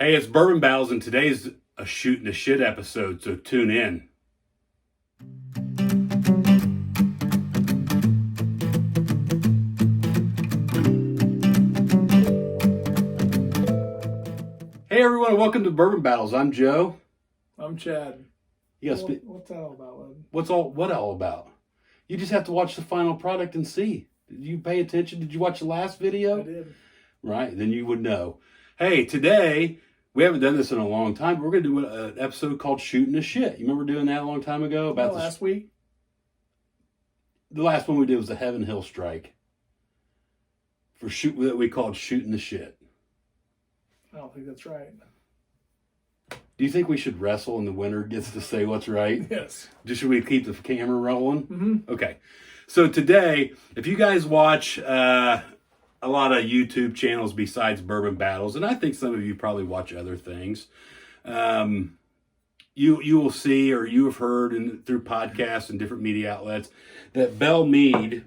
Hey, it's Bourbon Battles, and today's a shooting the shit episode, so tune in. Hey everyone, welcome to Bourbon Battles. I'm Joe. I'm Chad. Yes. What's that all about, bud? What all about? You just have to watch the final product and see. Did you pay attention? Did you watch the last video? I did. Right, then you would know. Hey, today, we haven't done this in a long time, but we're going to do an episode called Shooting the Shit. You remember doing that a long time ago? About last week? The last one we did was the Heaven Hill Strike. That we called Shooting the Shit. I don't think that's right. Do you think we should wrestle and the winner gets to say what's right? Yes. Should we keep the camera rolling? Mm-hmm. Okay. So today, if you guys watch a lot of YouTube channels besides Bourbon Battles, and I think some of you probably watch other things, you will see, or you have heard through podcasts and different media outlets, that Belle Meade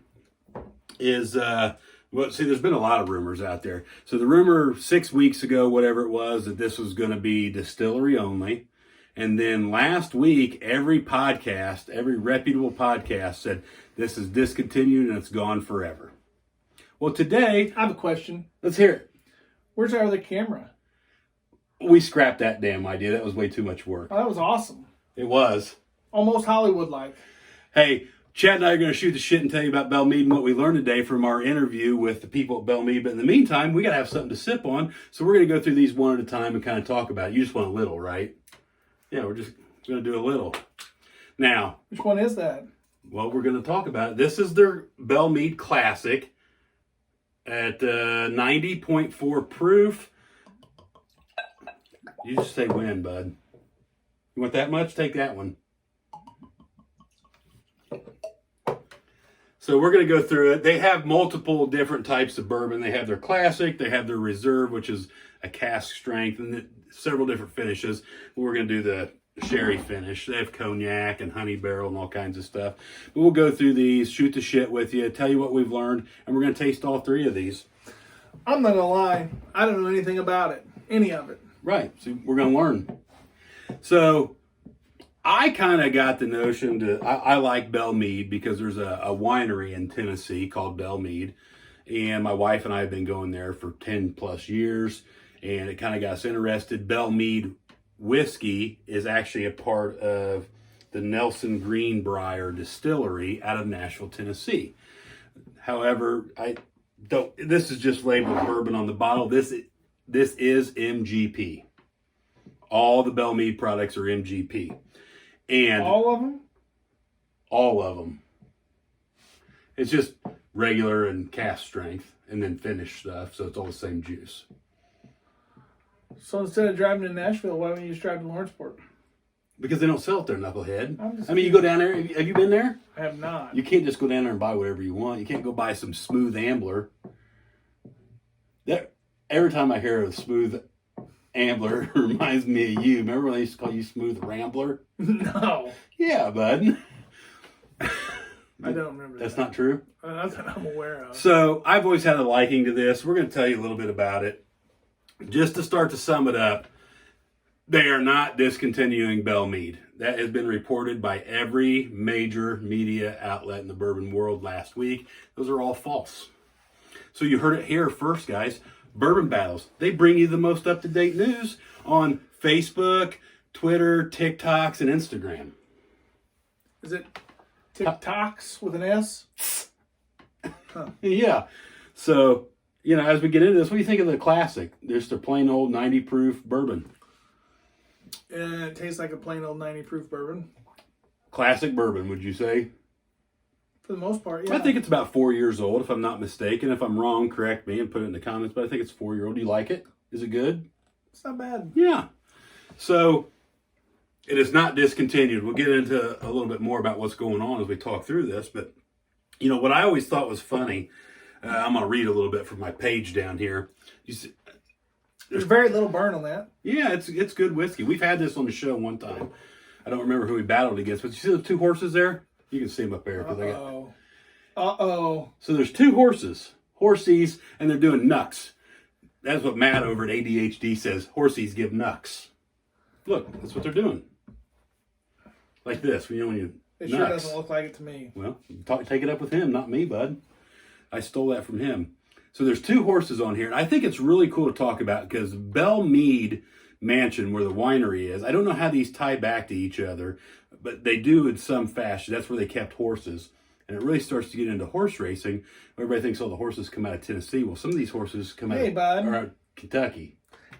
is, there's been a lot of rumors out there. So the rumor 6 weeks ago, whatever it was, that this was going to be distillery only. And then last week, every reputable podcast said this is discontinued and it's gone forever. Well, today, I have a question. Let's hear it. Where's our other camera? We scrapped that damn idea. That was way too much work. Oh, that was awesome. It was. Almost Hollywood-like. Hey, Chad and I are going to shoot the shit and tell you about Belle Meade and what we learned today from our interview with the people at Belle Meade. But in the meantime, we got to have something to sip on. So we're going to go through these one at a time and kind of talk about it. You just want a little, right? Yeah, we're just going to do a little. Now. Which one is that? Well, we're going to talk about it. This is their Belle Meade Classic at 90.4 proof. You just say when, bud. You want that much? Take that one. So we're going to go through it. They have multiple different types of bourbon. They have their classic. They have their reserve, which is a cask strength, and several different finishes. We're going to do the sherry finish. They have cognac and honey barrel and all kinds of stuff. But we'll go through these, shoot the shit with you, tell you what we've learned, and we're going to taste all three of these. I'm not going to lie. I don't know anything about it. Any of it. Right. So we're going to learn. So I kind of got the notion I like Belle Meade because there's a winery in Tennessee called Belle Meade. And my wife and I have been going there for 10 plus years. And it kind of got us interested. Belle Meade whiskey is actually a part of the Nelson Greenbrier distillery out of Nashville, Tennessee. However, this is just labeled bourbon on the bottle. This is MGP. All the Belle Meade products are MGP. And all of them? All of them. It's just regular and cask strength and then finished stuff, so it's all the same juice. So instead of driving to Nashville, why don't you just drive to Lawrenceport? Because they don't sell it there, knucklehead. You go down there. Have you been there? I have not. You can't just go down there and buy whatever you want. You can't go buy some Smooth Ambler. Every time I hear of Smooth Ambler, it reminds me of you. Remember when they used to call you Smooth Rambler? No. Yeah, bud. I don't remember That's not true? Not that I'm aware of. So I've always had a liking to this. We're going to tell you a little bit about it. Just to start to sum it up, they are not discontinuing Belle Meade. That has been reported by every major media outlet in the bourbon world last week. Those are all false. So you heard it here first, guys. Bourbon Battles. They bring you the most up-to-date news on Facebook, Twitter, TikToks, and Instagram. Is it TikToks with an S? Huh. Yeah. So, as we get into this, what do you think of the classic? Just a plain old 90 proof bourbon. And it tastes like a plain old 90 proof bourbon. Classic bourbon, would you say? For the most part, yeah. I think it's about 4 years old, if I'm not mistaken. If I'm wrong, correct me and put it in the comments. But I think it's 4-year-old. Do you like it? Is it good? It's not bad. Yeah. So it is not discontinued. We'll get into a little bit more about what's going on as we talk through this. But, what I always thought was funny, I'm going to read a little bit from my page down here. You see, there's very little burn on that. Yeah, it's good whiskey. We've had this on the show one time. I don't remember who we battled against, but you see the two horses there? You can see them up there. Uh-oh. So there's two horses, and they're doing knucks. That's what Matt over at ADHD says. Horsies give knucks. Look, that's what they're doing. Like this, you know, when you It knucks. sure doesn't look like it to me. Well, take it up with him, not me, bud. I stole that from him. So there's 2 horses on here, and I think it's really cool to talk about because Belle Meade Mansion, where the winery is, I don't know how these tie back to each other, but they do in some fashion. That's where they kept horses. And it really starts to get into horse racing. Everybody thinks all the horses come out of Tennessee. Well, some of these horses come out of Kentucky.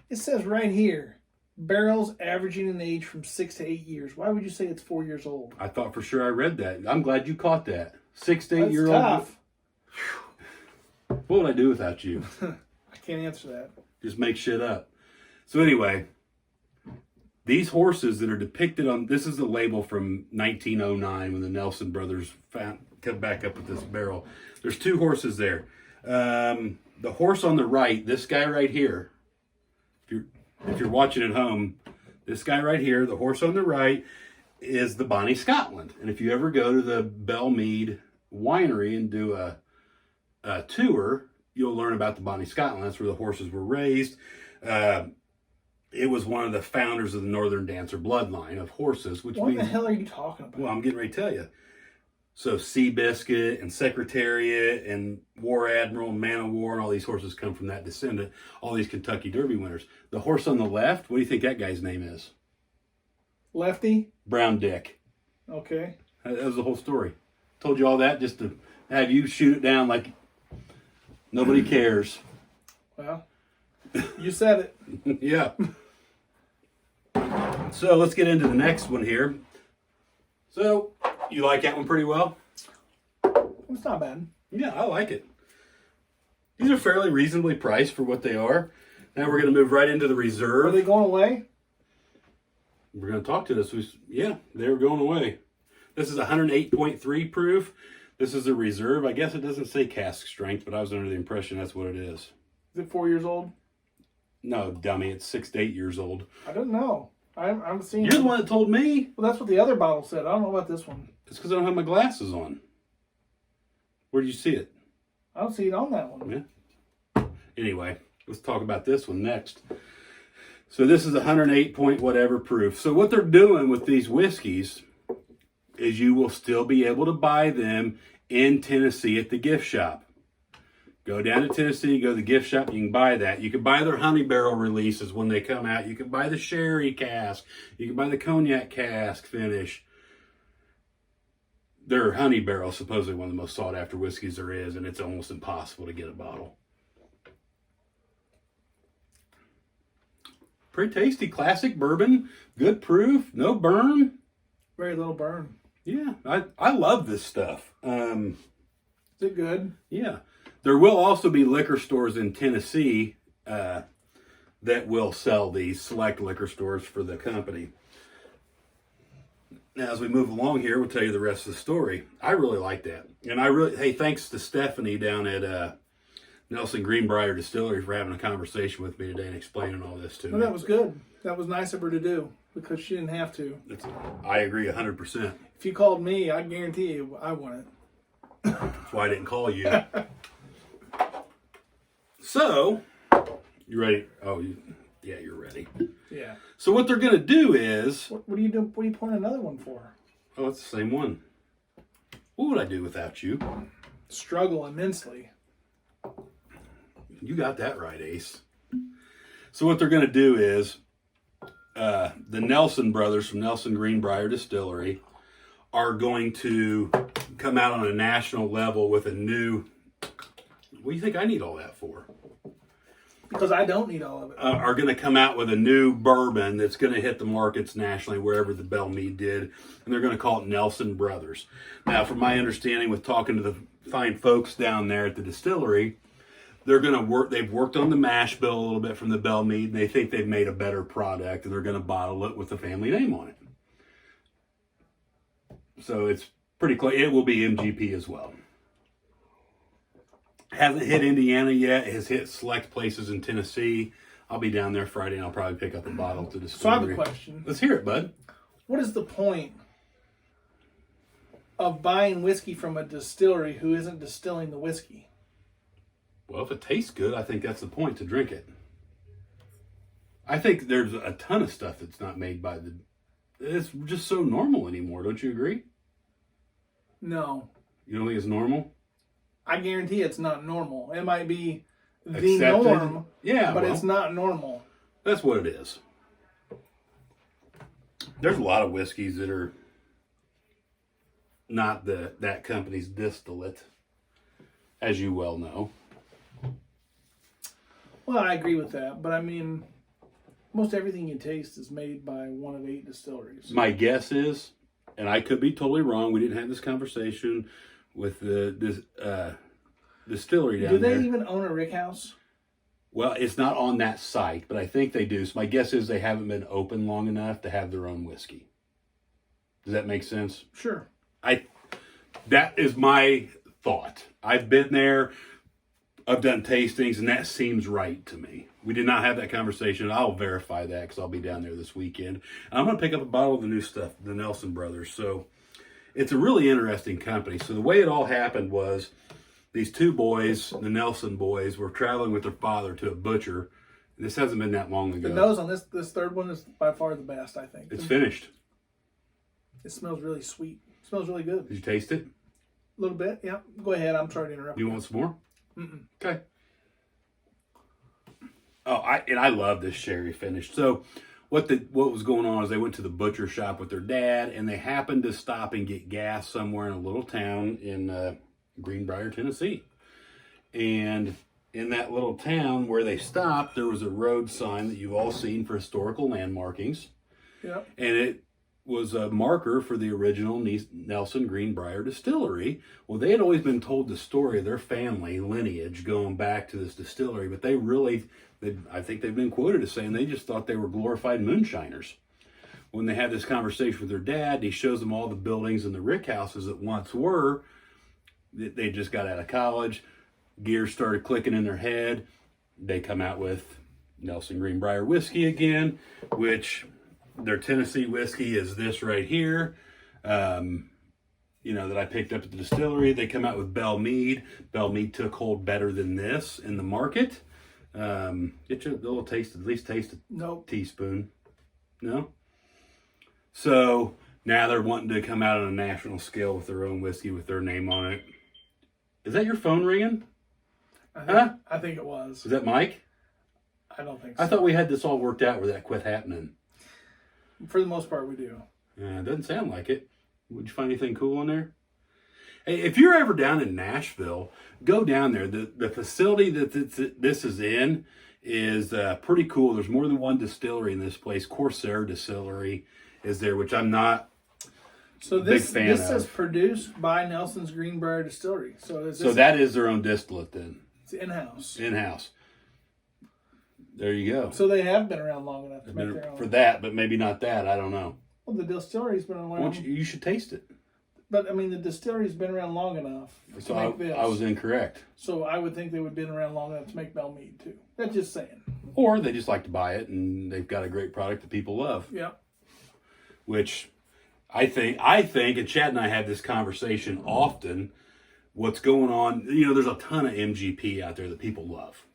It says right here, barrels averaging in age from 6 to 8 years. Why would you say it's 4 years old? I thought for sure I read that. I'm glad you caught that. 6 to 8 That's year tough. old. What would I do without you? I can't answer that. Just make shit up. So anyway, these horses that are depicted on, this is the label from 1909 when the Nelson brothers come back up with this barrel. There's 2 horses there. The horse on the right, this guy right here, if you're watching at home, this guy right here, the horse on the right is the Bonnie Scotland. And if you ever go to the Belle Meade winery and do a tour, you'll learn about the Bonnie Scotland. That's where the horses were raised. It was one of the founders of the Northern Dancer bloodline of horses. Which What means, the hell are you talking about? well, I'm getting ready to tell you. So Seabiscuit and Secretariat and War Admiral and Man of War and all these horses come from that descendant. All these Kentucky Derby winners. The horse on the left, what do you think that guy's name is? Lefty? Brown Dick. Okay. That was the whole story. Told you all that just to have you shoot it down like nobody cares. Well, you said it. Yeah. So let's get into the next one here. So you like that one pretty well? It's not bad. Yeah, I like it. These are fairly reasonably priced for what they are. Now we're going to move right into the reserve. Are they going away? We're going to talk to this. Yeah, they're going away. This is 108.3 proof. This is a reserve. I guess it doesn't say cask strength, but I was under the impression that's what it is. Is it 4 years old? No, dummy. It's 6 to 8 years old. I don't know. I'm seeing. You're the one that told me. Well, that's what the other bottle said. I don't know about this one. It's because I don't have my glasses on. Where did you see it? I don't see it on that one. Yeah. Anyway, let's talk about this one next. So this is 108 point whatever proof. So what they're doing with these whiskeys is you will still be able to buy them in Tennessee at the gift shop. Go down to Tennessee, go to the gift shop, you can buy that. You can buy their honey barrel releases when they come out. You can buy the sherry cask. You can buy the cognac cask finish. Their honey barrel is supposedly one of the most sought after whiskeys there is, and it's almost impossible to get a bottle. Pretty tasty, classic bourbon, good proof, no burn. Very little burn. Yeah, I love this stuff. Is it good? Yeah. There will also be liquor stores in Tennessee that will sell these, select liquor stores for the company. Now, as we move along here, we'll tell you the rest of the story. I really like that. And hey, thanks to Stephanie down at Nelson Greenbrier Distillery for having a conversation with me today and explaining all this to me. No, that was good. That was nice of her to do because she didn't have to. I agree 100%. If you called me, I guarantee you I won it. That's why I didn't call you. So, you ready? Oh, yeah, you're ready. Yeah. So what they're going to do is... What are you doing? What are you pouring another one for? Oh, it's the same one. What would I do without you? Struggle immensely. You got that right, Ace. So what they're going to do is the Nelson brothers from Nelson Greenbrier Distillery are going to come out on a national level with a new... What do you think I need all that for? Because I don't need all of it. Are going to come out with a new bourbon that's going to hit the markets nationally wherever the Belle Meade did, and they're going to call it Nelson Brothers. Now, from my understanding with talking to the fine folks down there at the distillery, they're going to work. They've worked on the mash bill a little bit from the Belle Meade, and they think they've made a better product, and they're going to bottle it with the family name on it. So it's pretty close. It will be MGP as well. Hasn't hit Indiana yet. It has hit select places in Tennessee. I'll be down there Friday, and I'll probably pick up a bottle to the So I distillery. have a question. Let's hear it, bud. What is the point of buying whiskey from a distillery who isn't distilling the whiskey? Well, if it tastes good, I think that's the point to drink it. I think there's a ton of stuff that's not made by it's just so normal anymore. Don't you agree? No. You don't think it's normal? I guarantee it's not normal. It might be the Accepted? norm, Yeah, but well, it's not normal. That's what it is. There's a lot of whiskeys that are not that company's distillate, as you well know. Well, I agree with that, but I mean, most everything you taste is made by one of 8 distilleries. My guess is, and I could be totally wrong, we didn't have this conversation with this distillery down there. Do they even own a rick house? Well, it's not on that site, but I think they do. So my guess is they haven't been open long enough to have their own whiskey. Does that make sense? Sure. That is my thought. I've been there. I've done tastings, and that seems right to me. We did not have that conversation. I'll verify that because I'll be down there this weekend. I'm going to pick up a bottle of the new stuff, the Nelson Brothers. So it's a really interesting company. So the way it all happened was these 2 boys, the Nelson boys, were traveling with their father to a butcher. This hasn't been that long ago. The nose on this third one is by far the best, I think. It's finished. It smells really sweet. It smells really good. Did you taste it? A little bit, yeah. Go ahead. I'm sorry to interrupt. You want some more? Mm-mm. Okay. Oh, I love this sherry finish. So what was going on is they went to the butcher shop with their dad, and they happened to stop and get gas somewhere in a little town in Greenbrier, Tennessee. And in that little town where they stopped, there was a road sign that you've all seen for historical landmarkings. Yep. And it was a marker for the original Nelson Greenbrier distillery. Well, they had always been told the story of their family lineage going back to this distillery, but I think they've been quoted as saying they just thought they were glorified moonshiners. When they had this conversation with their dad, he shows them all the buildings and the rick houses that once were. They just got out of college. Gears started clicking in their head. They come out with Nelson Greenbrier whiskey again, which their Tennessee whiskey is this right here. That I picked up at the distillery. They come out with Belle Meade. Belle Meade took hold better than this in the market. Get you a little taste, at least taste a Nope. teaspoon. No? So now they're wanting to come out on a national scale with their own whiskey with their name on it. Is that your phone ringing? I think it was. Is that Mike? I don't think so. I thought we had this all worked out where that quit happening. For the most part, we do. It doesn't sound like it. Would you find anything cool in there? Hey, if you're ever down in Nashville, go down there. The facility that this is in is pretty cool. There's more than one distillery in this place. Corsair Distillery is there, which I'm not So a big this fan says of. produced by Nelson's Greenbrier Distillery. So That is their own distillate then. It's in-house. In-house. There you go. So they have been around long enough to make their own. For that, but maybe not that. I don't know. Well, the distillery's been around. You should taste it. But I mean, the distillery's been around long enough to make this. I was incorrect. So I would think they would have been around long enough to make Belle Meade too. That's just saying. Or they just like to buy it and they've got a great product that people love. Yeah. Which I think, and Chad and I have this conversation often, what's going on, there's a ton of MGP out there that people love.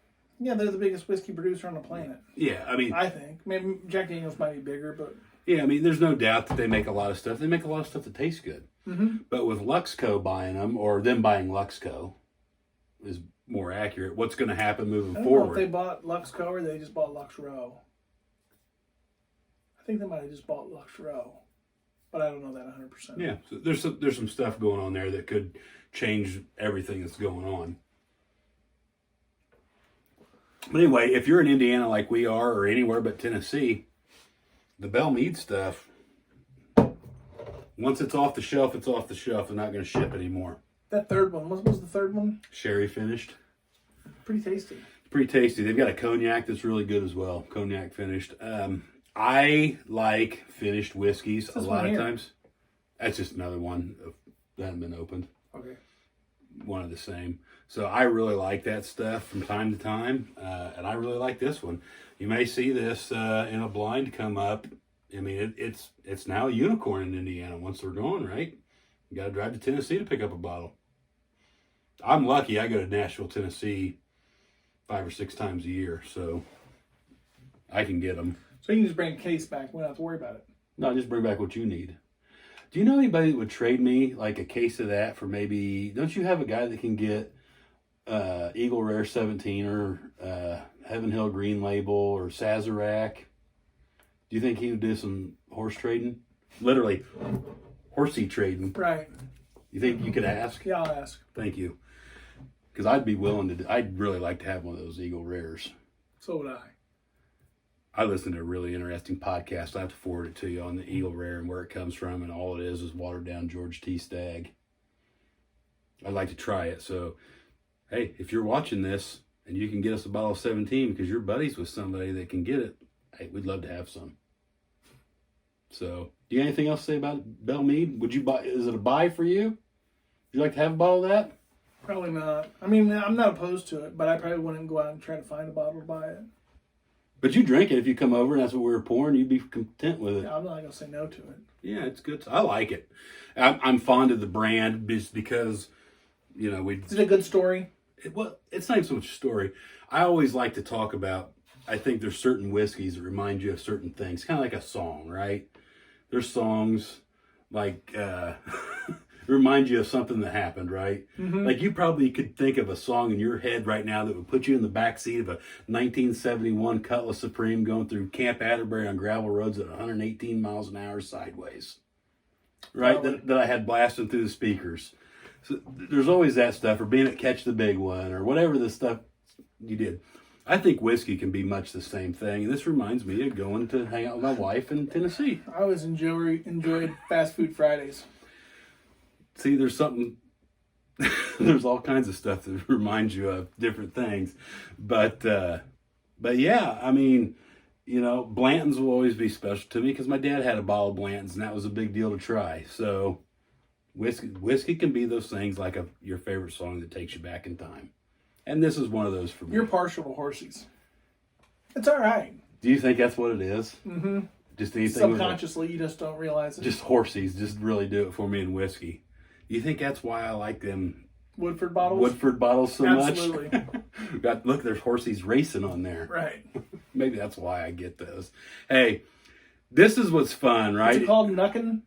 Yeah, they're the biggest whiskey producer on the planet. Yeah, I think. Maybe Jack Daniels might be bigger, but... Yeah, there's no doubt that they make a lot of stuff. They make a lot of stuff that tastes good. Mm-hmm. But with Luxco buying them, or them buying Luxco, is more accurate. What's going to happen moving forward? I don't know if they bought Luxco or they just bought Lux Row. I think they might have just bought Lux Row. But I don't know that 100%. Yeah, so there's some stuff going on there that could change everything that's going on. But anyway, if you're in Indiana like we are, or anywhere but Tennessee, the Belle Meade stuff, once it's off the shelf, it's off the shelf. They're not going to ship anymore. That third one, what was the third one? Sherry finished. Pretty tasty. Pretty tasty. They've got a cognac that's really good as well. Cognac finished. I like finished whiskeys a lot of times. That's just another one that hasn't been opened. Okay. One of the same. So I really like that stuff from time to time, and I really like this one. You may see this in a blind come up. It's now a unicorn in Indiana once they're gone, right? You got to drive to Tennessee to pick up a bottle. I'm lucky. I go to Nashville, Tennessee 5 or 6 times a year, so I can get them. So you can just bring a case back. We don't have to worry about it. No, just bring back what you need. Do you know anybody that would trade me like a case of that for maybe? Don't you have a guy that can get Eagle Rare 17 or Heaven Hill Green Label or Sazerac? Do you think he would do some horse trading? Literally, horsey trading. Right. You think you could ask? Yeah, I'll ask. Thank you. Because I'd be willing to. I'd really like to have one of those Eagle Rares. So would I. I listened to a really interesting podcast. I have to forward it to you on the Eagle Rare and where it comes from, and all it is watered down George T. Stagg. I'd like to try it. So, hey, if you're watching this and you can get us a bottle of 17 because you're buddies with somebody that can get it, hey, we'd love to have some. So, do you have anything else to say about Belle Meade? Would you buy? Is it a buy for you? Would you like to have a bottle of that? Probably not. I mean, I'm not opposed to it, but I probably wouldn't go out and try to find a bottle to buy it. But you drink it if you come over and that's what we were pouring, you'd be content with it. Yeah, I'm not going to say no to it. Yeah, it's good. I like it. I'm fond of the brand just because, you know, Is it a good story? Well, it's not even so much a story. I always like to talk about, I think there's certain whiskeys that remind you of certain things. Kind of like a song, right? There's songs like, remind you of something that happened, right? Mm-hmm. Like you probably could think of a song in your head right now that would put you in the back seat of a 1971 Cutlass Supreme going through Camp Atterbury on gravel roads at 118 miles an hour sideways, right? That I had blasting through the speakers. So there's always that stuff, or being at Catch the Big One, or whatever the stuff you did. I think whiskey can be much the same thing. And this reminds me of going to hang out with my wife in Tennessee. I always enjoyed fast food Fridays. See, there's something, there's all kinds of stuff that reminds you of different things. But yeah, I mean, you know, Blanton's will always be special to me because my dad had a bottle of Blanton's and that was a big deal to try. So whiskey can be those things like your favorite song that takes you back in time. And this is one of those for me. You're partial to horsies. It's all right. Do you think that's what it is? Mm-hmm. Just anything subconsciously, you just don't realize it. Just horsies just really do it for me in whiskey. You think that's why I like them Woodford bottles? Woodford bottles so Absolutely. much? Look, there's horsies racing on there. Right. Maybe that's why I get those. Hey, this is what's fun, right? What's it called? Knuckin'?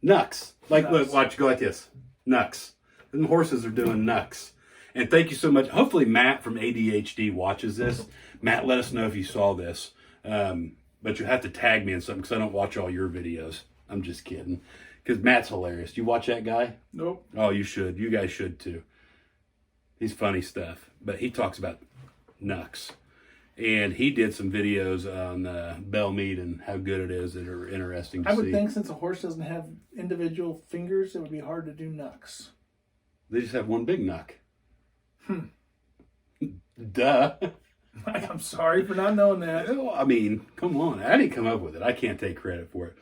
Nucks. Like, Nucks. Look, watch, go like this. Nucks. And horses are doing nucks. And thank you so much. Hopefully Matt from ADHD watches this. Matt, let us know if you saw this. But you have to tag me in something because I don't watch all your videos. I'm just kidding. Because Matt's hilarious. Do you watch that guy? Nope. Oh, you should. You guys should too. He's funny stuff. But he talks about nucks. And he did some videos on Belle Meade and how good it is that are interesting to see. I would think since a horse doesn't have individual fingers, it would be hard to do nucks. They just have one big nuck. Duh. I'm sorry for not knowing that. I mean, come on. I didn't come up with it. I can't take credit for it.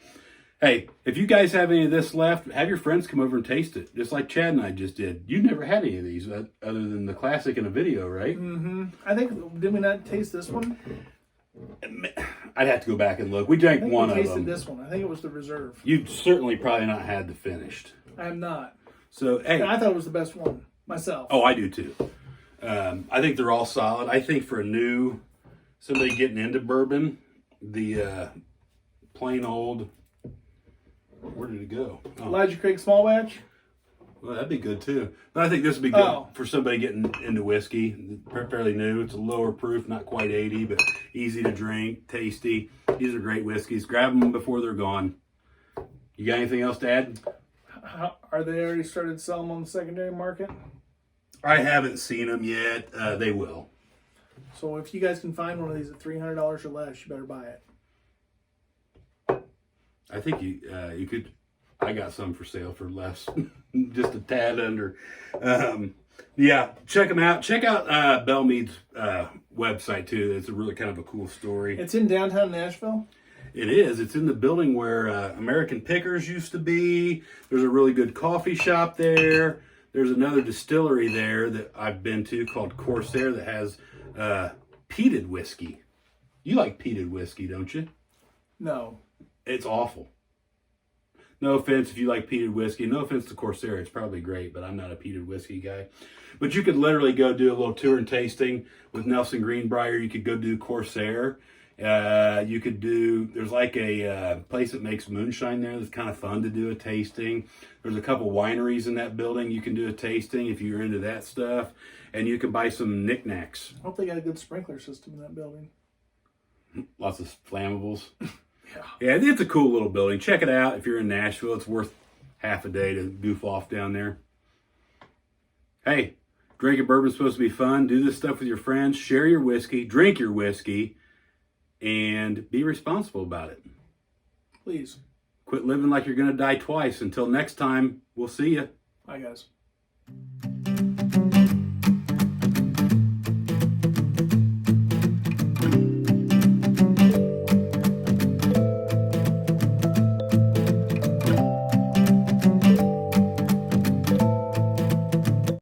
Hey, if you guys have any of this left, have your friends come over and taste it, just like Chad and I just did. You never had any of these other than the classic in a video, right? Mm-hmm. I think, did we not taste this one? I'd have to go back and look. We drank one of them. I tasted this one. I think it was the reserve. You'd certainly probably not had the finished. I have not. So, hey. I thought it was the best one myself. Oh, I do too. I think they're all solid. I think for somebody getting into bourbon, the plain old, where did it go? Oh. Elijah Craig Small Batch? Well, that'd be good too. But I think this would be good for somebody getting into whiskey. Fairly new. It's a lower proof, not quite 80, but easy to drink, tasty. These are great whiskeys. Grab them before they're gone. You got anything else to add? Are they already started selling them on the secondary market? I haven't seen them yet. They will. So if you guys can find one of these at $300 or less, you better buy it. I think you could. I got some for sale for less, just a tad under. Yeah, check them out. Check out Belle Meade's website too. It's a really kind of a cool story. It's in downtown Nashville. It is. It's in the building where American Pickers used to be. There's a really good coffee shop there. There's another distillery there that I've been to called Corsair that has peated whiskey. You like peated whiskey, don't you? No. It's awful. No offense if you like peated whiskey. No offense to Corsair. It's probably great, but I'm not a peated whiskey guy. But you could literally go do a little tour and tasting with Nelson Greenbrier. You could go do Corsair. You could do, there's like a place that makes moonshine there that's kind of fun to do a tasting. There's a couple wineries in that building you can do a tasting if you're into that stuff. And you can buy some knickknacks. I hope they got a good sprinkler system in that building. Lots of flammables. Yeah. Yeah, it's a cool little building. Check it out if you're in Nashville. It's worth half a day to goof off down there. Hey, drinking bourbon's supposed to be fun. Do this stuff with your friends. Share your whiskey. Drink your whiskey. And be responsible about it. Please. Quit living like you're going to die twice. Until next time, we'll see you. Bye, guys.